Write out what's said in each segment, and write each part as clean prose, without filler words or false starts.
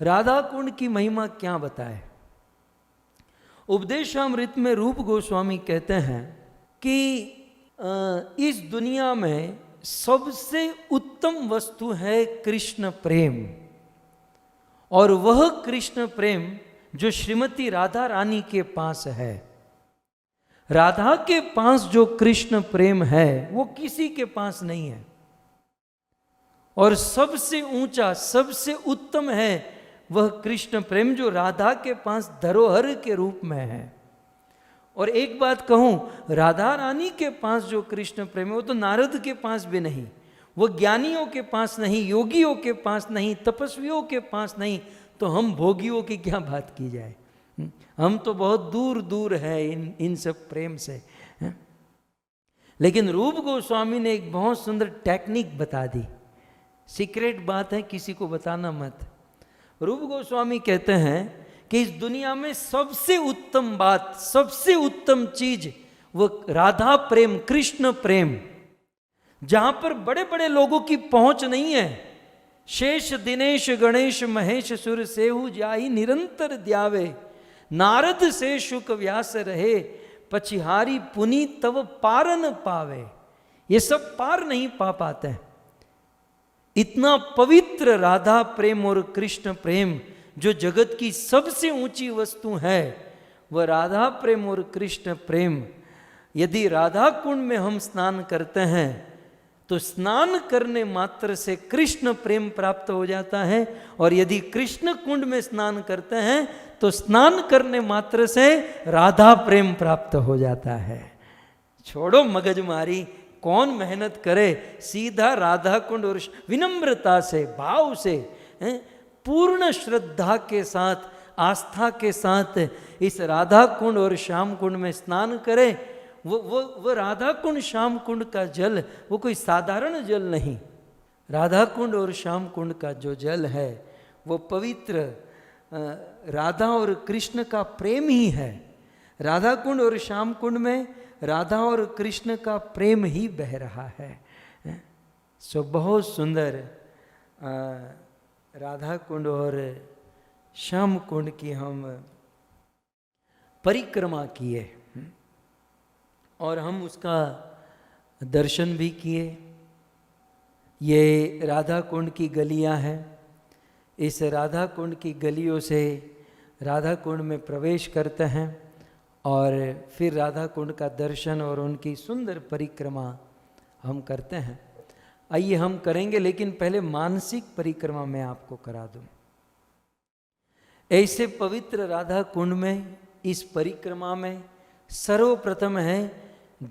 राधा कुंड की महिमा क्या बताए। उपदेशामृत में रूप गोस्वामी कहते हैं कि इस दुनिया में सबसे उत्तम वस्तु है कृष्ण प्रेम, और वह कृष्ण प्रेम जो श्रीमती राधा रानी के पास है। राधा के पास जो कृष्ण प्रेम है वो किसी के पास नहीं है, और सबसे ऊंचा सबसे उत्तम है वह कृष्ण प्रेम जो राधा के पास धरोहर के रूप में है। और एक बात कहूं, राधा रानी के पास जो कृष्ण प्रेम है वो तो नारद के पास भी नहीं, वो ज्ञानियों के पास नहीं, योगियों के पास नहीं, तपस्वियों के पास नहीं, तो हम भोगियों की क्या बात की जाए। हम तो बहुत दूर दूर है इन सब प्रेम से। लेकिन रूप गोस्वामी ने एक बहुत सुंदर टेक्निक बता दी। सीक्रेट बात है, किसी को बताना मत। रूप गोस्वामी कहते हैं कि इस दुनिया में सबसे उत्तम बात, सबसे उत्तम चीज वो राधा प्रेम, कृष्ण प्रेम, जहां पर बड़े बड़े लोगों की पहुंच नहीं है। शेष दिनेश गणेश महेश सुर सेहु जाहि निरंतर द्यावे, नारद से शुक व्यास रहे पछिहारी पुनि तव पार न पावे। ये सब पार नहीं पा पाते हैं। इतना पवित्र राधा प्रेम और कृष्ण प्रेम जो जगत की सबसे ऊंची वस्तु है, वह राधा प्रेम और कृष्ण प्रेम। यदि राधा कुंड में हम स्नान करते हैं तो स्नान करने मात्र से कृष्ण प्रेम प्राप्त हो जाता है, और यदि कृष्ण कुंड में स्नान करते हैं तो स्नान करने मात्र से राधा प्रेम प्राप्त हो जाता है। छोड़ो मगजमारी, कौन मेहनत करे, सीधा राधा कुंड और विनम्रता से, भाव से, पूर्ण श्रद्धा के साथ, आस्था के साथ इस राधा कुंड और श्याम कुंड में स्नान करे। वो राधा कुंड श्याम कुंड का जल वो कोई साधारण जल नहीं। राधा कुंड और श्याम कुंड का जो जल है वो पवित्र राधा और कृष्ण का प्रेम ही है। राधा कुंड और श्याम कुंड में राधा और कृष्ण का प्रेम ही बह रहा है। सो बहुत सुंदर राधा कुंड और श्याम कुंड की हम परिक्रमा किए, और हम उसका दर्शन भी किए। ये राधा कुंड की गलियां हैं। इस राधा कुंड की गलियों से राधा कुंड में प्रवेश करते हैं, और फिर राधा कुंड का दर्शन और उनकी सुंदर परिक्रमा हम करते हैं। आइए हम करेंगे, लेकिन पहले मानसिक परिक्रमा मैं आपको करा दूं। ऐसे पवित्र राधा कुंड में, इस परिक्रमा में सर्वप्रथम है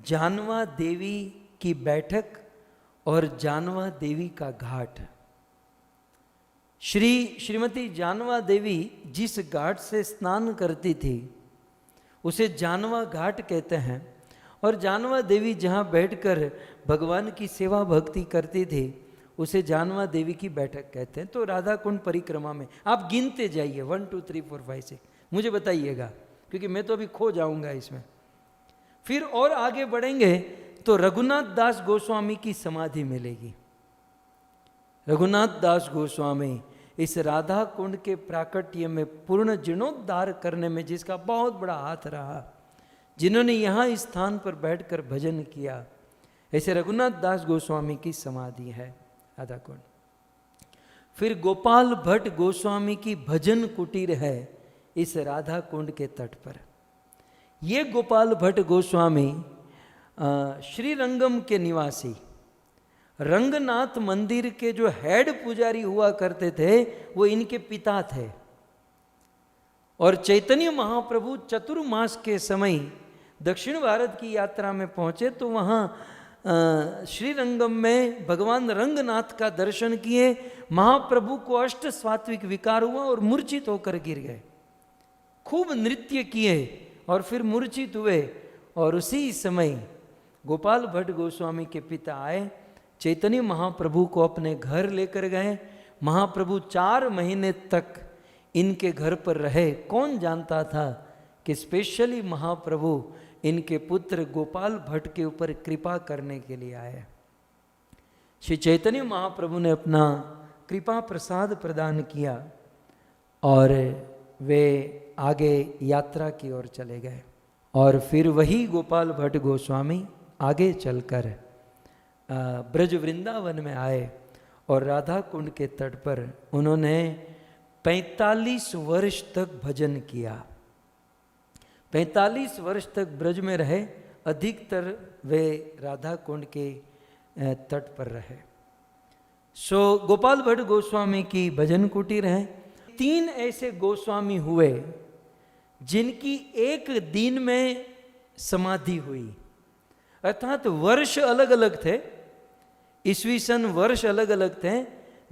जानवा देवी की बैठक और जानवा देवी का घाट। श्रीमती जानवा देवी जिस घाट से स्नान करती थी उसे जानवा घाट कहते हैं, और जानवा देवी जहाँ बैठकर भगवान की सेवा भक्ति करती थी उसे जानवा देवी की बैठक कहते हैं। तो राधा कुंड परिक्रमा में आप गिनते जाइए 1 2 3 4 5 6, मुझे बताइएगा, क्योंकि मैं तो अभी खो जाऊंगा इसमें। फिर और आगे बढ़ेंगे तो रघुनाथ दास गोस्वामी की समाधि मिलेगी। रघुनाथ दास गोस्वामी इस राधा कुंड के प्राकट्य में पूर्ण जीर्णोद्धार करने में जिसका बहुत बड़ा हाथ रहा, जिन्होंने यहाँ इस स्थान पर बैठकर भजन किया, ऐसे रघुनाथ दास गोस्वामी की समाधि है राधा कुंड। फिर गोपाल भट्ट गोस्वामी की भजन कुटीर है इस राधा कुंड के तट पर। ये गोपाल भट्ट गोस्वामी श्रीरंगम के निवासी, रंगनाथ मंदिर के जो हेड पुजारी हुआ करते थे वो इनके पिता थे। और चैतन्य महाप्रभु चतुर्मास के समय दक्षिण भारत की यात्रा में पहुंचे तो वहाँ श्रीरंगम में भगवान रंगनाथ का दर्शन किए। महाप्रभु को अष्ट सात्विक विकार हुआ और मूर्छित होकर गिर गए। खूब नृत्य किए और फिर मूर्छित हुए, और उसी समय गोपाल भट्ट गोस्वामी के पिता आए, चैतन्य महाप्रभु को अपने घर लेकर गए। महाप्रभु 4 महीने तक इनके घर पर रहे। कौन जानता था कि स्पेशली महाप्रभु इनके पुत्र गोपाल भट्ट के ऊपर कृपा करने के लिए आए। श्री चैतन्य महाप्रभु ने अपना कृपा प्रसाद प्रदान किया और वे आगे यात्रा की ओर चले गए। और फिर वही गोपाल भट्ट गोस्वामी आगे चलकर ब्रज वृंदावन में आए और राधा कुंड के तट पर उन्होंने 45 वर्ष तक भजन किया। 45 वर्ष तक ब्रज में रहे, अधिकतर वे राधा कुंड के तट पर रहे। सो गोपाल भट्ट गोस्वामी की भजन कुटीर है। 3 ऐसे गोस्वामी हुए जिनकी एक दिन में समाधि हुई, अर्थात वर्ष अलग अलग थे, ईस्वी सन वर्ष अलग अलग थे,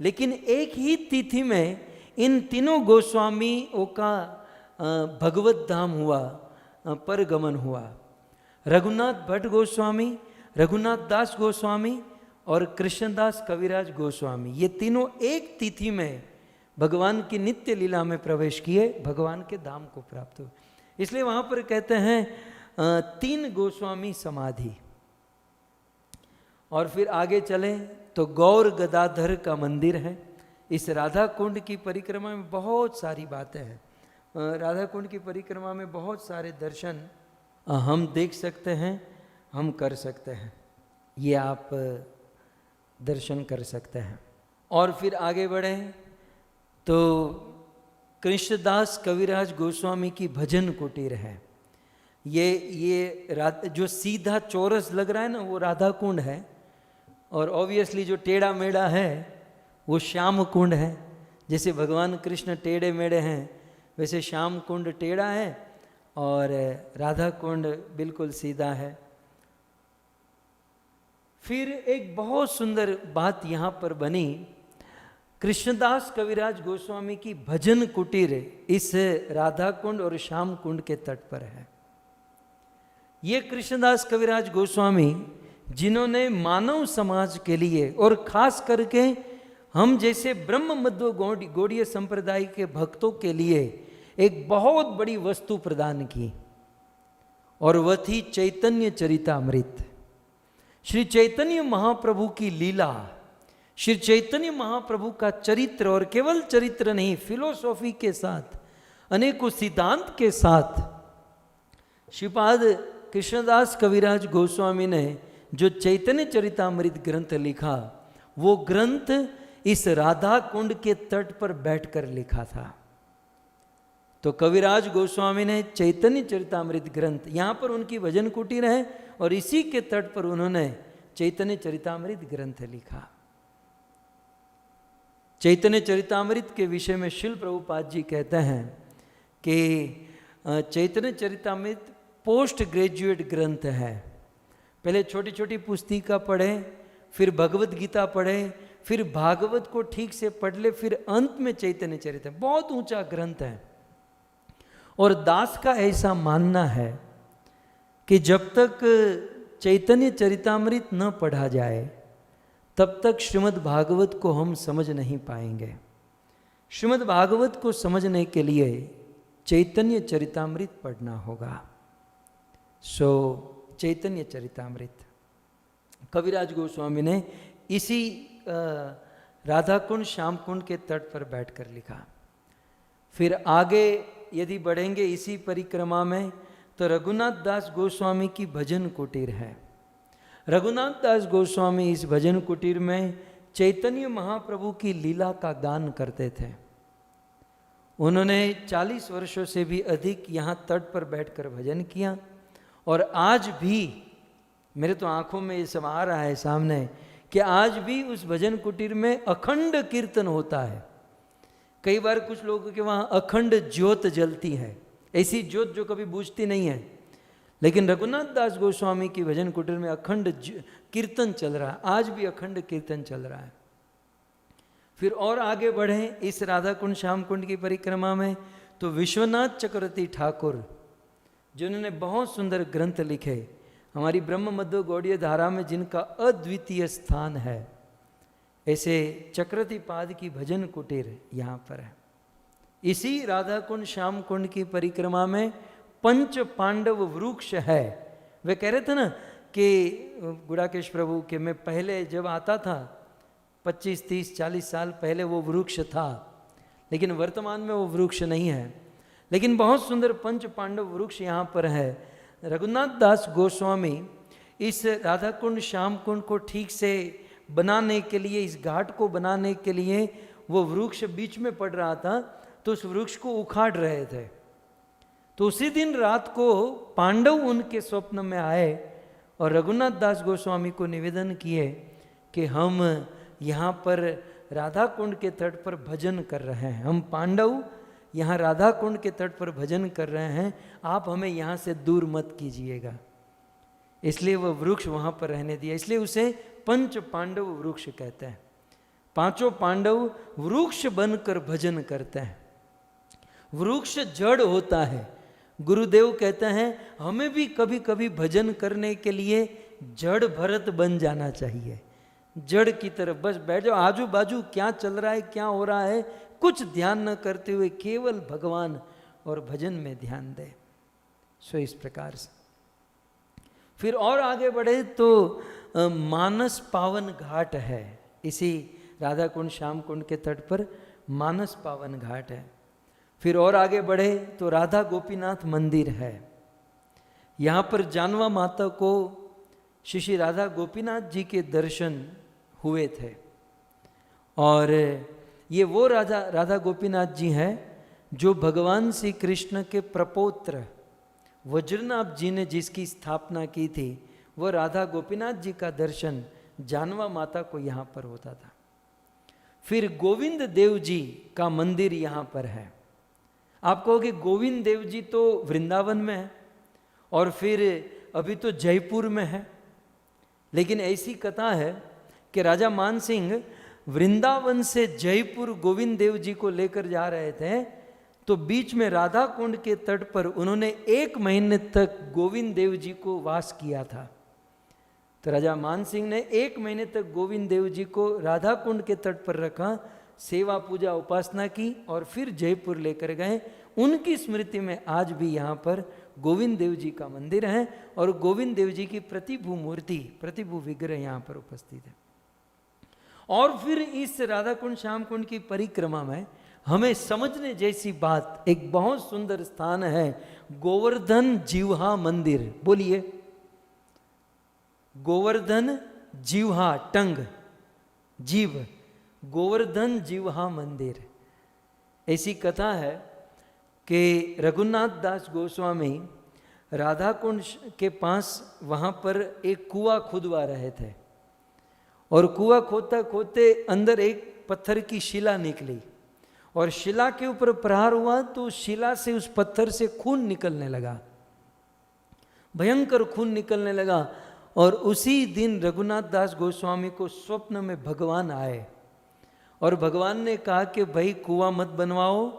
लेकिन एक ही तिथि में इन तीनों गोस्वामियों का भगवत धाम हुआ, परगमन हुआ। रघुनाथ भट्ट गोस्वामी, रघुनाथ दास गोस्वामी और कृष्णदास कविराज गोस्वामी, ये तीनों एक तिथि में भगवान की नित्य लीला में प्रवेश किए, भगवान के धाम को प्राप्त हुए। इसलिए वहाँ पर कहते हैं 3 गोस्वामी समाधि। और फिर आगे चलें तो गौर गदाधर का मंदिर है। इस राधा कुंड की परिक्रमा में बहुत सारी बातें हैं। राधा कुंड की परिक्रमा में बहुत सारे दर्शन हम देख सकते हैं, हम कर सकते हैं, ये आप दर्शन कर सकते हैं। और फिर आगे बढ़ें तो कृष्णदास कविराज गोस्वामी की भजन कुटीर है। ये जो सीधा चौरस लग रहा है ना, वो राधा कुंड है, और ऑब्वियसली जो टेढ़ा मेढ़ा है वो श्याम कुंड है। जैसे भगवान कृष्ण टेढ़े मेढ़े हैं, वैसे श्याम कुंड टेढ़ा है और राधा कुंड बिल्कुल सीधा है। फिर एक बहुत सुंदर बात यहाँ पर बनी, कृष्णदास कविराज गोस्वामी की भजन कुटीर इस राधा कुंड और श्याम कुंड के तट पर है। ये कृष्णदास कविराज गोस्वामी जिन्होंने मानव समाज के लिए और खास करके हम जैसे ब्रह्म मध्व गौड़ीय संप्रदाय के भक्तों के लिए एक बहुत बड़ी वस्तु प्रदान की, और वह थी चैतन्य चरितामृत। श्री चैतन्य महाप्रभु की लीला, श्री चैतन्य महाप्रभु का चरित्र, और केवल चरित्र नहीं, फिलोसॉफी के साथ, अनेकों सिद्धांत के साथ श्रीपाद कृष्णदास कविराज गोस्वामी ने जो चैतन्य चरितामृत ग्रंथ लिखा, वो ग्रंथ इस राधा कुंड के तट पर बैठकर लिखा था। तो कविराज गोस्वामी ने चैतन्य चरितामृत ग्रंथ, यहाँ पर उनकी भजन कुटीर है और इसी के तट पर उन्होंने चैतन्य चरितामृत ग्रंथ लिखा। चैतन्य चरितामृत के विषय में शिल प्रभुपाद जी कहते हैं कि चैतन्य चरितामृत पोस्ट ग्रेजुएट ग्रंथ है। पहले छोटी छोटी पुस्तिका पढ़े, फिर भगवत गीता पढ़े, फिर भागवत को ठीक से पढ़ ले, फिर अंत में चैतन्य चरित। बहुत ऊंचा ग्रंथ है। और दास का ऐसा मानना है कि जब तक चैतन्य चरितामृत न पढ़ा जाए तब तक श्रीमद् भागवत को हम समझ नहीं पाएंगे। श्रीमद् भागवत को समझने के लिए चैतन्य चरितामृत पढ़ना होगा। सो चैतन्य चरितामृत कविराज गोस्वामी ने इसी राधा कुंड श्याम कुंड के तट पर बैठकर लिखा। फिर आगे यदि बढ़ेंगे इसी परिक्रमा में तो रघुनाथ दास गोस्वामी की भजन कुटीर है। रघुनाथ दास गोस्वामी इस भजन कुटीर में चैतन्य महाप्रभु की लीला का गान करते थे। उन्होंने 40 वर्षों से भी अधिक यहाँ तट पर बैठकर भजन किया, और आज भी मेरे तो आंखों में ये सब आ रहा है सामने कि आज भी उस भजन कुटीर में अखंड कीर्तन होता है। कई बार कुछ लोगों के वहाँ अखंड ज्योत जलती है, ऐसी ज्योत जो कभी बुझती नहीं है, लेकिन रघुनाथ दास गोस्वामी की भजन कुटीर में अखंड कीर्तन चल रहा है। आज भी अखंड कीर्तन चल रहा है। फिर और आगे बढ़ें इस राधा कुंड श्याम कुंड की परिक्रमा में तो विश्वनाथ चक्रवर्ती ठाकुर जिन्होंने बहुत सुंदर ग्रंथ लिखे, हमारी ब्रह्म मध्व गौड़ीय धारा में जिनका अद्वितीय स्थान है, ऐसे चक्रवर्ती पाद की भजन कुटीर यहाँ पर है। इसी राधा कुंड श्याम कुंड की परिक्रमा में पंच पांडव वृक्ष है। वे कह रहे थे ना कि गुड़ाकेश प्रभु के मैं पहले जब आता था 25, 30, 40 साल पहले वो वृक्ष था, लेकिन वर्तमान में वो वृक्ष नहीं है। लेकिन बहुत सुंदर पंच पांडव वृक्ष यहाँ पर है। रघुनाथ दास गोस्वामी इस राधा कुंड श्याम कुंड को ठीक से बनाने के लिए, इस घाट को बनाने के लिए वो वृक्ष बीच में पड़ रहा था, तो उस वृक्ष को उखाड़ रहे थे। तो उसी दिन रात को पांडव उनके स्वप्न में आए और रघुनाथ दास गोस्वामी को निवेदन किए कि हम यहाँ पर राधा कुंड के तट पर भजन कर रहे हैं, हम पांडव यहाँ राधा कुंड के तट पर भजन कर रहे हैं, आप हमें यहाँ से दूर मत कीजिएगा। इसलिए वह वृक्ष वहाँ पर रहने दिया, इसलिए उसे पंच पांडव वृक्ष कहते हैं। पांचों पांडव वृक्ष बनकर भजन करते हैं। वृक्ष जड़ होता है। गुरुदेव कहते हैं हमें भी कभी कभी भजन करने के लिए जड़ भरत बन जाना चाहिए। जड़ की तरफ बस बैठ जाओ, आजू बाजू क्या चल रहा है, क्या हो रहा है, कुछ ध्यान न करते हुए केवल भगवान और भजन में ध्यान दे। सो इस प्रकार से फिर और आगे बढ़े तो मानस पावन घाट है। इसी राधा कुंड श्याम कुंड के तट पर मानस पावन घाट है। फिर और आगे बढ़े तो राधा गोपीनाथ मंदिर है। यहाँ पर जानवा माता को श्री राधा गोपीनाथ जी के दर्शन हुए थे। और ये वो राधा गोपीनाथ जी हैं जो भगवान श्री कृष्ण के प्रपौत्र वज्रनाभ जी ने जिसकी स्थापना की थी, वो राधा गोपीनाथ जी का दर्शन जानवा माता को यहाँ पर होता था। फिर गोविंद देव जी का मंदिर यहाँ पर है। आप कहोगे गोविंद देव जी तो वृंदावन में है और फिर अभी तो जयपुर में है, लेकिन ऐसी कथा है कि राजा मान सिंह वृंदावन से जयपुर गोविंद देव जी को लेकर जा रहे थे, तो बीच में राधा कुंड के तट पर उन्होंने 1 महीने तक गोविंद देव जी को वास किया था। तो राजा मान सिंह ने 1 महीने तक गोविंद देव जी को राधा कुंड के तट पर रखा, सेवा पूजा उपासना की और फिर जयपुर लेकर गए। उनकी स्मृति में आज भी यहाँ पर गोविंद देव जी का मंदिर है और गोविंद देव जी की प्रतिभू मूर्ति, प्रतिभू विग्रह यहाँ पर उपस्थित है। और फिर इस राधा कुंड श्याम कुंड की परिक्रमा में हमें समझने जैसी बात, एक बहुत सुंदर स्थान है गोवर्धन जीवहा मंदिर। बोलिए, गोवर्धन जीवहा, टंग जीव, गोवर्धन जीवहा मंदिर। ऐसी कथा है कि रघुनाथ दास गोस्वामी राधा कुंड के पास वहाँ पर एक कुआं खुदवा रहे थे और कुआं खोदते खोदते अंदर एक पत्थर की शिला निकली और शिला के ऊपर प्रहार हुआ तो शिला से, उस पत्थर से खून निकलने लगा, भयंकर खून निकलने लगा। और उसी दिन रघुनाथ दास गोस्वामी को स्वप्न में भगवान आए और भगवान ने कहा कि भाई कुआं मत बनवाओ,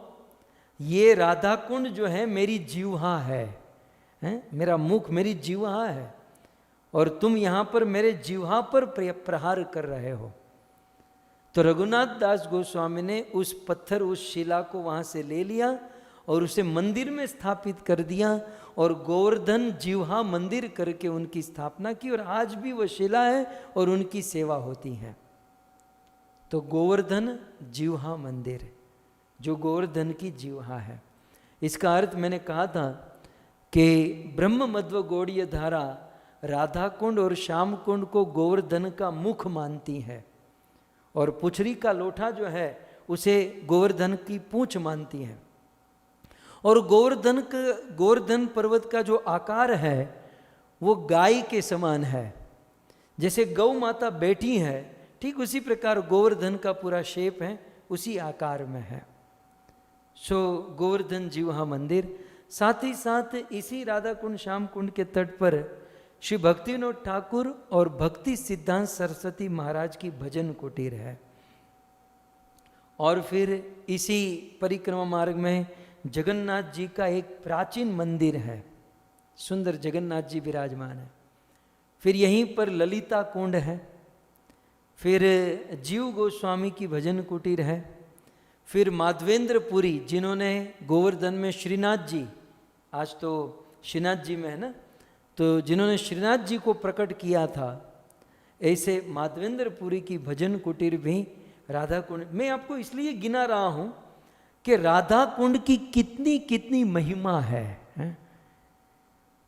ये राधा कुंड जो है मेरी जीवहा है, मेरा मुख मेरी जीवहा है और तुम यहाँ पर मेरे जीवहा पर प्रहार कर रहे हो। तो रघुनाथ दास गोस्वामी ने उस पत्थर, उस शिला को वहाँ से ले लिया और उसे मंदिर में स्थापित कर दिया और गोवर्धन जीवहा मंदिर करके उनकी स्थापना की और आज भी वह शिला है और उनकी सेवा होती है। तो गोवर्धन जीवहा मंदिर, जो गोवर्धन की जीवहा है। इसका अर्थ मैंने कहा था कि ब्रह्म मध्व गौड़ीय धारा राधा कुंड और श्याम कुंड को गोवर्धन का मुख मानती है और पुछरी का लोटा जो है उसे गोवर्धन की पूंछ मानती है। और गोवर्धन पर्वत का जो आकार है वो गाय के समान है। जैसे गौ माता बैठी है, ठीक उसी प्रकार गोवर्धन का पूरा शेप है, उसी आकार में है। सो गोवर्धन जीवहा मंदिर। साथ ही साथ इसी राधा कुंड श्याम कुंड के तट पर श्री भक्तिविनोद ठाकुर और भक्ति सिद्धांत सरस्वती महाराज की भजन कुटीर है। और फिर इसी परिक्रमा मार्ग में जगन्नाथ जी का एक प्राचीन मंदिर है, सुंदर जगन्नाथ जी विराजमान है। फिर यहीं पर ललिता कुंड है, फिर जीव गोस्वामी की भजन कुटीर है, फिर माधवेंद्रपुरी जिन्होंने गोवर्धन में श्रीनाथ जी, आज तो श्रीनाथ जी में है ना, तो जिन्होंने श्रीनाथ जी को प्रकट किया था, ऐसे माधवेंद्रपुरी की भजन कुटीर भी राधा कुंड। मैं आपको इसलिए गिना रहा हूँ कि राधा कुंड की कितनी कितनी महिमा है, हैं?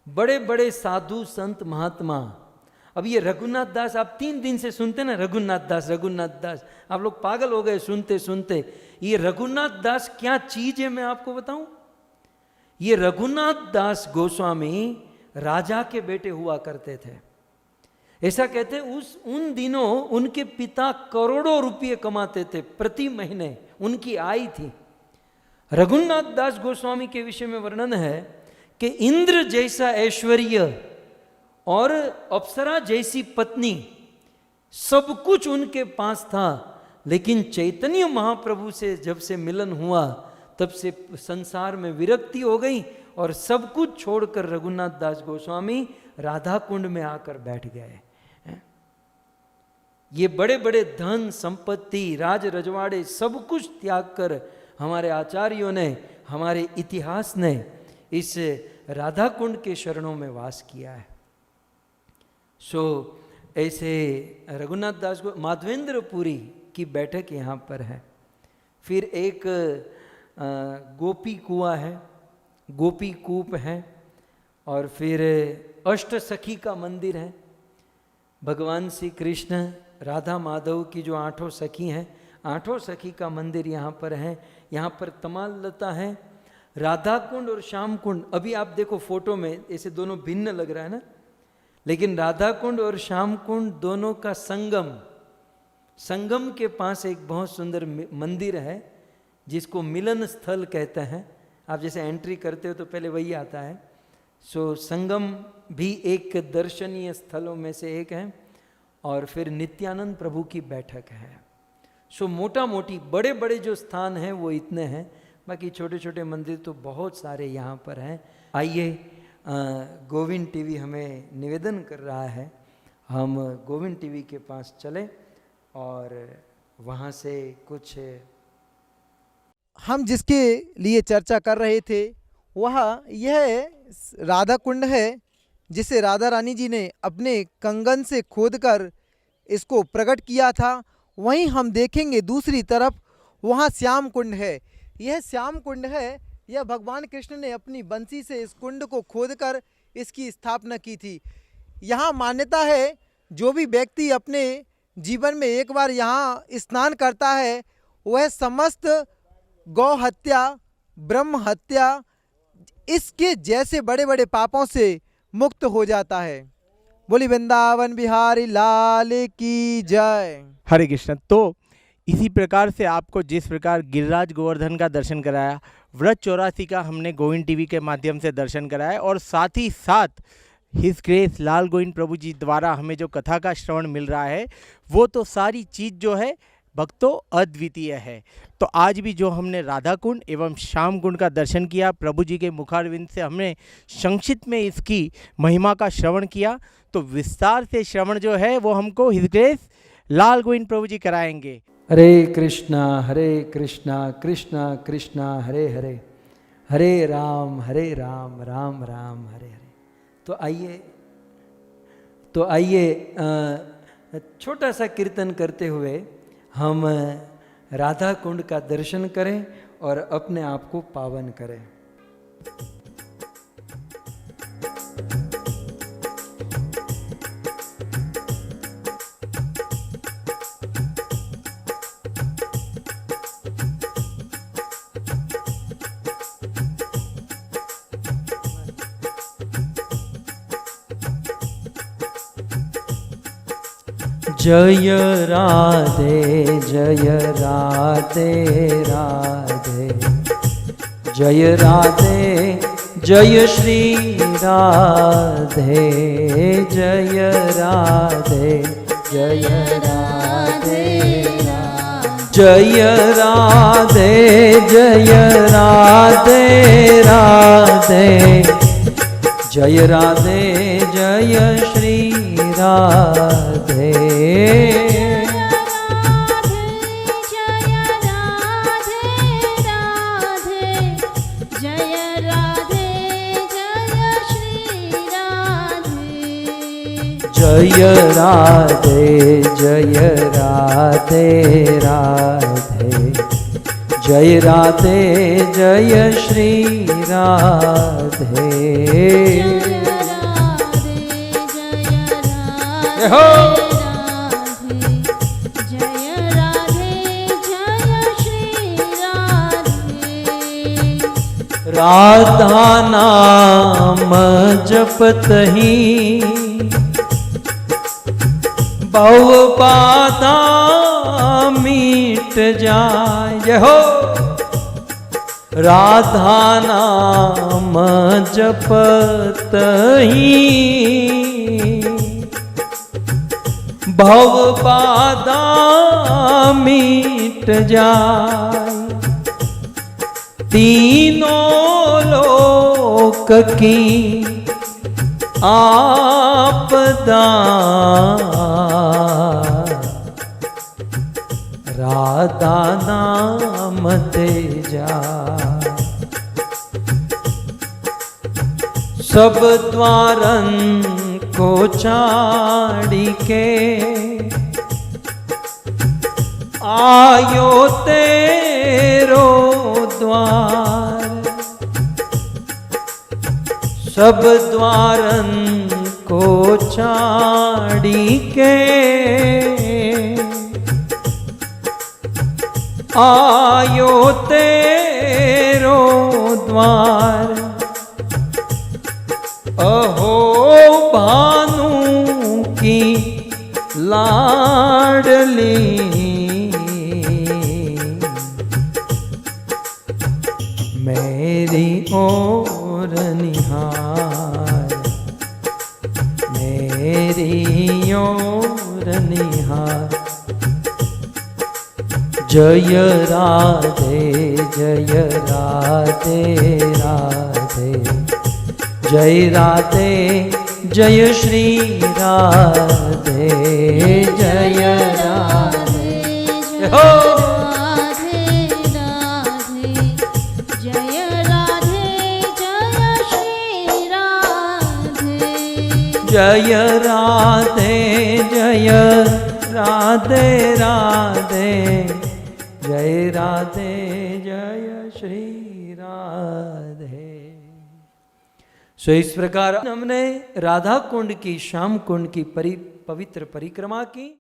बड़े बड़े साधु संत महात्मा, अब ये रघुनाथ दास आप 3 दिन से सुनते ना, रघुनाथ दास, आप लोग पागल हो गए सुनते सुनते। ये रघुनाथ दास क्या चीज है मैं आपको बताऊं। ये रघुनाथ दास गोस्वामी राजा के बेटे हुआ करते थे। ऐसा कहते उन दिनों उनके पिता करोड़ों रुपये कमाते थे प्रति महीने, उनकी आय थी। रघुनाथ दास गोस्वामी के विषय में वर्णन है कि इंद्र जैसा ऐश्वर्य और अप्सरा जैसी पत्नी, सब कुछ उनके पास था, लेकिन चैतन्य महाप्रभु से जब से मिलन हुआ तब से संसार में विरक्ति हो गई और सब कुछ छोड़कर रघुनाथ दास गोस्वामी राधा कुंड में आकर बैठ गए। ये बड़े बड़े धन संपत्ति राज रजवाड़े सब कुछ त्याग कर हमारे आचार्यों ने, हमारे इतिहास ने इस राधा कुंड के शरणों में वास किया है। ऐसे रघुनाथ दास को माधवेंद्रपुरी की बैठक यहाँ पर है। फिर एक गोपी कुआं है, गोपी कूप है, और फिर अष्ट सखी का मंदिर है। भगवान श्री कृष्ण राधा माधव की जो 8 सखी हैं, 8 सखी का मंदिर यहाँ पर है। यहाँ पर तमाल लता है। राधा कुंड और श्याम कुंड, अभी आप देखो फोटो में ऐसे दोनों भिन्न लग रहा है ना, लेकिन राधा कुंड और श्याम कुंड दोनों का संगम के पास एक बहुत सुंदर मंदिर है जिसको मिलन स्थल कहते हैं। आप जैसे एंट्री करते हो तो पहले वही आता है। संगम भी एक दर्शनीय स्थलों में से एक है, और फिर नित्यानंद प्रभु की बैठक है। मोटा मोटी बड़े बड़े जो स्थान हैं वो इतने हैं, बाकी छोटे छोटे मंदिर तो बहुत सारे यहाँ पर हैं। आइए, गोविंद टीवी हमें निवेदन कर रहा है, हम गोविंद टीवी के पास चलें और वहाँ से कुछ हम जिसके लिए चर्चा कर रहे थे वह यह राधा कुंड है, जिसे राधा रानी जी ने अपने कंगन से खोदकर इसको प्रकट किया था। वहीं हम देखेंगे दूसरी तरफ वहाँ श्याम कुंड है। यह श्याम कुंड है, यह भगवान कृष्ण ने अपनी बंसी से इस कुंड को खोदकर इसकी स्थापना की थी। यहाँ मान्यता है जो भी व्यक्ति अपने जीवन में एक बार यहाँ स्नान करता है वह समस्त गौ हत्या, ब्रह्म हत्या, इसके जैसे बड़े बड़े पापों से मुक्त हो जाता है। बोली वृंदावन बिहारी लाल की जय। हरे कृष्ण। तो इसी प्रकार से आपको जिस प्रकार गिरिराज गोवर्धन का दर्शन कराया, व्रत 84 का हमने गोविंद टीवी के माध्यम से दर्शन कराया, और साथ ही साथ हिज ग्रेस लाल गोविंद प्रभु जी द्वारा हमें जो कथा का श्रवण मिल रहा है वो तो सारी चीज़ जो है भक्तों अद्वितीय है। तो आज भी जो हमने राधा कुंड एवं श्याम कुंड का दर्शन किया, प्रभु जी के मुखारविंद से हमने संक्षिप्त में इसकी महिमा का श्रवण किया, तो विस्तार से श्रवण जो है वो हमको हिज ग्रेस लाल गोविंद प्रभु जी कराएंगे। हरे कृष्णा कृष्णा कृष्णा हरे हरे, हरे राम राम राम हरे हरे। तो आइए छोटा सा कीर्तन करते हुए हम राधा कुंड का दर्शन करें और अपने आप को पावन करें। जय राधे राधे, जय राधे जय श्री राधे, जय राधे जय राधे, जय राधे जय राधे राधे, जय राधे जय श्री राधे। जय राधे जय राधे राधे, जय राधे जय श्री राधे। जय हो। राधा नाम जपत ही बहु बाधा मीट जाए। जय हो। राधा नाम जपत ही भव बाधा मीट जाए। तीनों लोक की आपदा राधा नाम ते जा। सब द्वारन को छाड़ी के आयो तेरो द्वार। सब द्वारन को छाड़ी के आयो तेरो द्वार। अहो भानु की लाडली मेरी ओर निहार, मेरी ओर निहार। जय राधे जय राधे राधे, जय राधे जय श्री राधे। जय राधे हो। जय राधे जय राधे राधे, जय राधे जय श्री राधे। सो इस प्रकार हमने राधा कुंड की, श्याम कुंड की पवित्र परिक्रमा की।